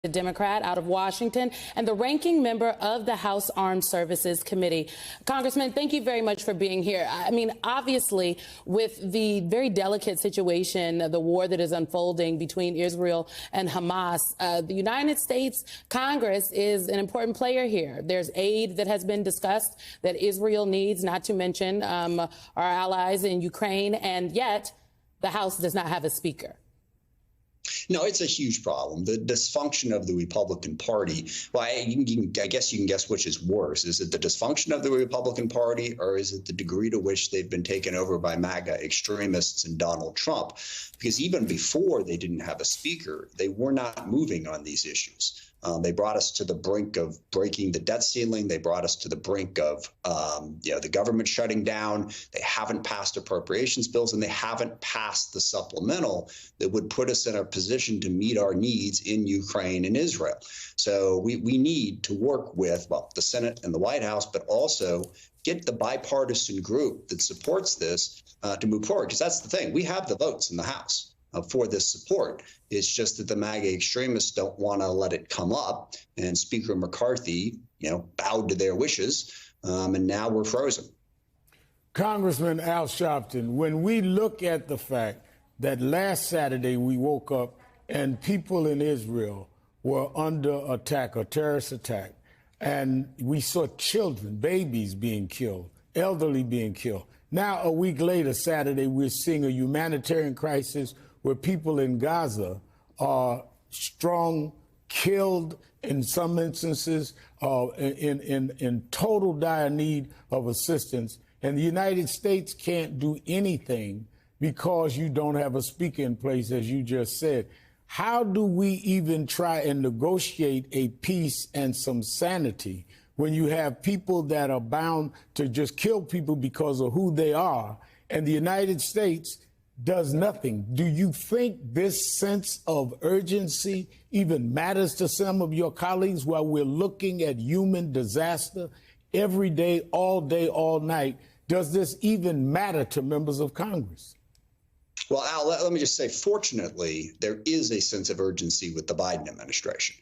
a Democrat out of Washington and the ranking member of the House Armed Services Committee. Congressman, thank you very much for being here. I mean, obviously, with the very delicate situation, the war that is unfolding between Israel and Hamas, the United States Congress is an important player here. There's aid that has been discussed that Israel needs, not to mention our allies in Ukraine, and yet the House does not have a speaker. No, it's a huge problem. The dysfunction of the Republican Party. Well, I guess you can guess which is worse. Is it the dysfunction of the Republican Party, or is it the degree to which they've been taken over by MAGA extremists and Donald Trump? Because even before they didn't have a speaker, they were not moving on these issues. They brought us to the brink of breaking the debt ceiling. They brought us to the brink of the government shutting down. They haven't passed appropriations bills, and they haven't passed the supplemental that would put us in a position to meet our needs in Ukraine and Israel. So we need to work with, well, the Senate and the White House, but also get the bipartisan group that supports this to move forward. Because that's the thing. We have the votes in the House for this support. It's just that the MAGA extremists don't want to let it come up. And Speaker McCarthy, bowed to their wishes. And now we're frozen. Congressman Al Sharpton, when we look at the fact that last Saturday we woke up and people in Israel were under attack, a terrorist attack, and we saw children, babies being killed, elderly being killed. Now, a week later, Saturday, we're seeing a humanitarian crisis where people in Gaza are killed in some instances, in total dire need of assistance. And the United States can't do anything because you don't have a speaker in place, as you just said. How do we even try and negotiate a peace and some sanity when you have people that are bound to just kill people because of who they are, and the United States does nothing? Do you think this sense of urgency even matters to some of your colleagues while we're looking at human disaster every day, all night? Does this even matter to members of Congress? Well, Al, let me just say, fortunately, there is a sense of urgency with the Biden administration.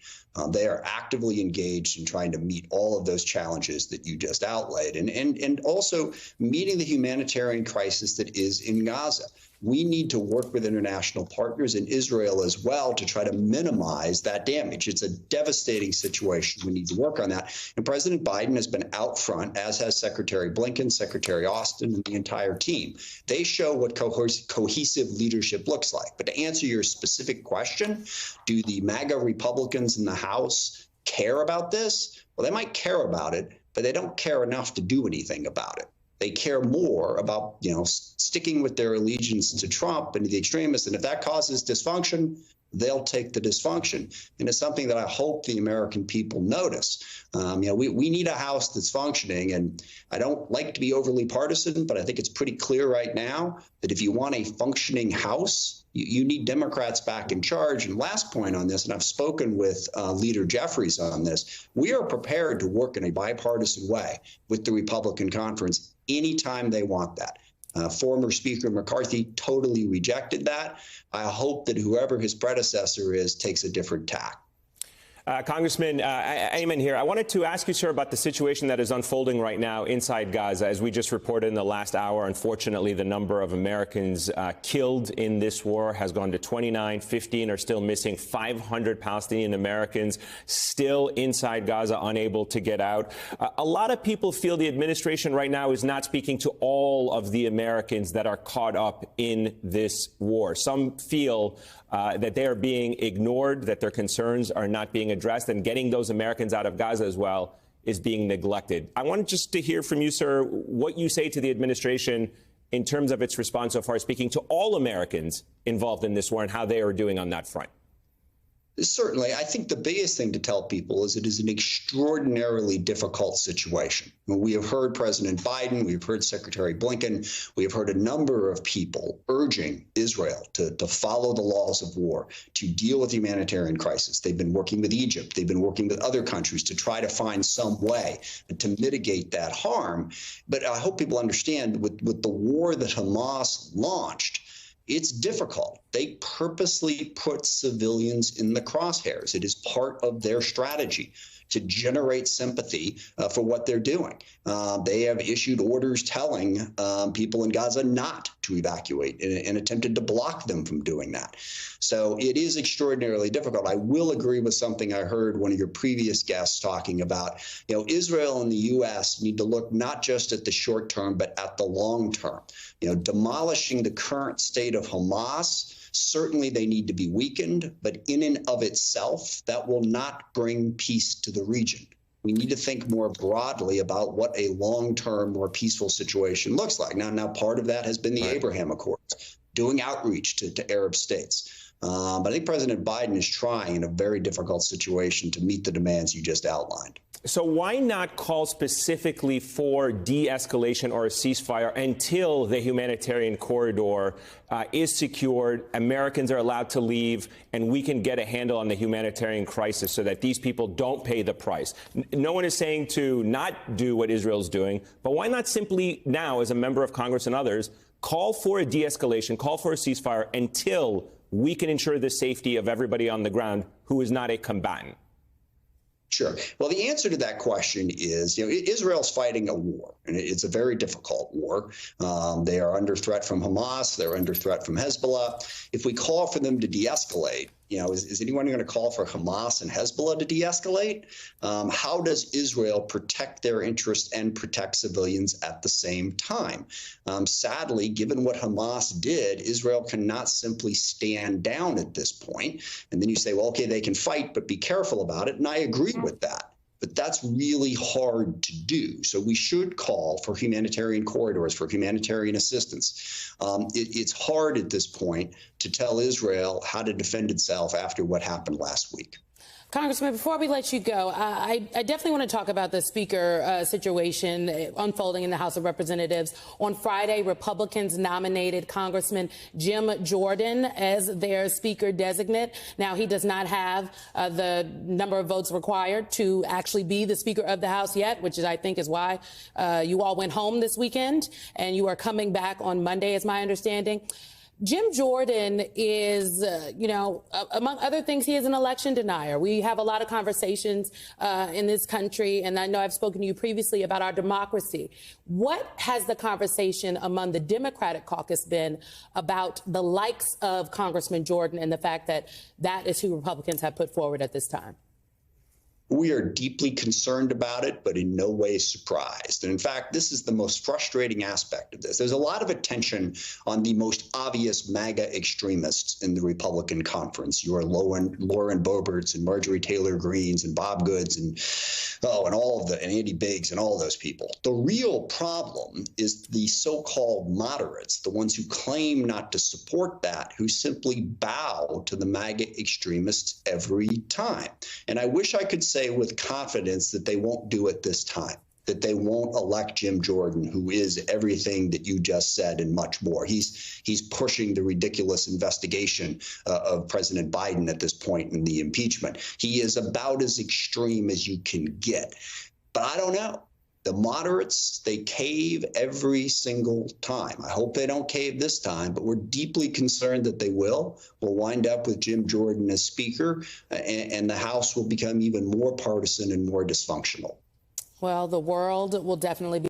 They are actively engaged in trying to meet all of those challenges that you just outlaid, and also meeting the humanitarian crisis that is in Gaza. We need to work with international partners in Israel as well to try to minimize that damage. It's a devastating situation. We need to work on that. And President Biden has been out front, as has Secretary Blinken, Secretary Austin, and the entire team. They show what cohesive leadership looks like. But to answer your specific question, do the MAGA Republicans in the House care about this? Well, they might care about it, but they don't care enough to do anything about it. They care more about, sticking with their allegiance to Trump and to the extremists. And if that causes dysfunction, they'll take the dysfunction. And it's something that I hope the American people notice. We need a House that's functioning. And I don't like to be overly partisan, but I think it's pretty clear right now that if you want a functioning House, you need Democrats back in charge. And last point on this, and I've spoken with Leader Jeffries on this, we are prepared to work in a bipartisan way with the Republican conference anytime they want that. Former Speaker McCarthy totally rejected that. I hope that whoever his predecessor is takes a different tack. Congressman Ayman here. I wanted to ask you, sir, about the situation that is unfolding right now inside Gaza. As we just reported in the last hour, unfortunately, the number of Americans killed in this war has gone to 29. 15 are still missing. 500 Palestinian Americans still inside Gaza, unable to get out. A lot of people feel the administration right now is not speaking to all of the Americans that are caught up in this war. Some feel that they are being ignored, that their concerns are not being addressed, and getting those Americans out of Gaza as well is being neglected. I wanted just to hear from you, sir, what you say to the administration in terms of its response so far, speaking to all Americans involved in this war and how they are doing on that front. Certainly. I think the biggest thing to tell people is it is an extraordinarily difficult situation. We have heard President Biden, we've heard Secretary Blinken, we have heard a number of people urging Israel to follow the laws of war, to deal with the humanitarian crisis. They've been working with Egypt. They've been working with other countries to try to find some way to mitigate that harm. But I hope people understand with the war that Hamas launched, It's difficult. They purposely put civilians in the crosshairs. It is part of their strategy to generate sympathy for what they're doing. They have issued orders telling people in Gaza not to evacuate and attempted to block them from doing that. So it is extraordinarily difficult. I will agree with something I heard one of your previous guests talking about. Israel and the U.S. need to look not just at the short term, but at the long term. Demolishing the current state of Hamas, certainly they need to be weakened, but in and of itself, that will not bring peace to the region. We need to think more broadly about what a long-term, more peaceful situation looks like. Now, part of that has been the Abraham Accords, doing outreach to Arab states. But I think President Biden is trying in a very difficult situation to meet the demands you just outlined. So why not call specifically for de-escalation or a ceasefire until the humanitarian corridor is secured, Americans are allowed to leave, and we can get a handle on the humanitarian crisis so that these people don't pay the price? No one is saying to not do what Israel's doing, but why not simply now, as a member of Congress and others, call for a de-escalation, call for a ceasefire until we can ensure the safety of everybody on the ground who is not a combatant? Sure. Well, the answer to that question is, Israel's fighting a war, and it's a very difficult war. They are under threat from Hamas. They're under threat from Hezbollah. If we call for them to de-escalate, is anyone going to call for Hamas and Hezbollah to de-escalate? How does Israel protect their interests and protect civilians at the same time? Sadly, given what Hamas did, Israel cannot simply stand down at this point. And then you say, well, okay, they can fight, but be careful about it. And I agree with that. But that's really hard to do. So we should call for humanitarian corridors, for humanitarian assistance. It's hard at this point to tell Israel how to defend itself after what happened last week. Congressman, before we let you go, I definitely want to talk about the speaker situation unfolding in the House of Representatives. On Friday, Republicans nominated Congressman Jim Jordan as their speaker designate. Now, he does not have the number of votes required to actually be the Speaker of the House yet, which I think is why you all went home this weekend, and you are coming back on Monday, is my understanding. Jim Jordan is, among other things, he is an election denier. We have a lot of conversations in this country, and I know I've spoken to you previously about our democracy. What has the conversation among the Democratic caucus been about the likes of Congressman Jordan and the fact that that is who Republicans have put forward at this time? We are deeply concerned about it, but in no way surprised. And in fact, this is the most frustrating aspect of this. There's a lot of attention on the most obvious MAGA extremists in the Republican conference. Your Lauren Boeberts and Marjorie Taylor Greens and Bob Goods and Andy Biggs and all those people. The real problem is the so-called moderates, the ones who claim not to support that, who simply bow to the MAGA extremists every time. And I wish I could say with confidence that they won't do it this time, that they won't elect Jim Jordan, who is everything that you just said and much more. He's pushing the ridiculous investigation of President Biden at this point in the impeachment. He is about as extreme as you can get. But I don't know. The moderates, they cave every single time. I hope they don't cave this time, but we're deeply concerned that they will. We'll wind up with Jim Jordan as Speaker, and the House will become even more partisan and more dysfunctional. Well, the world will definitely be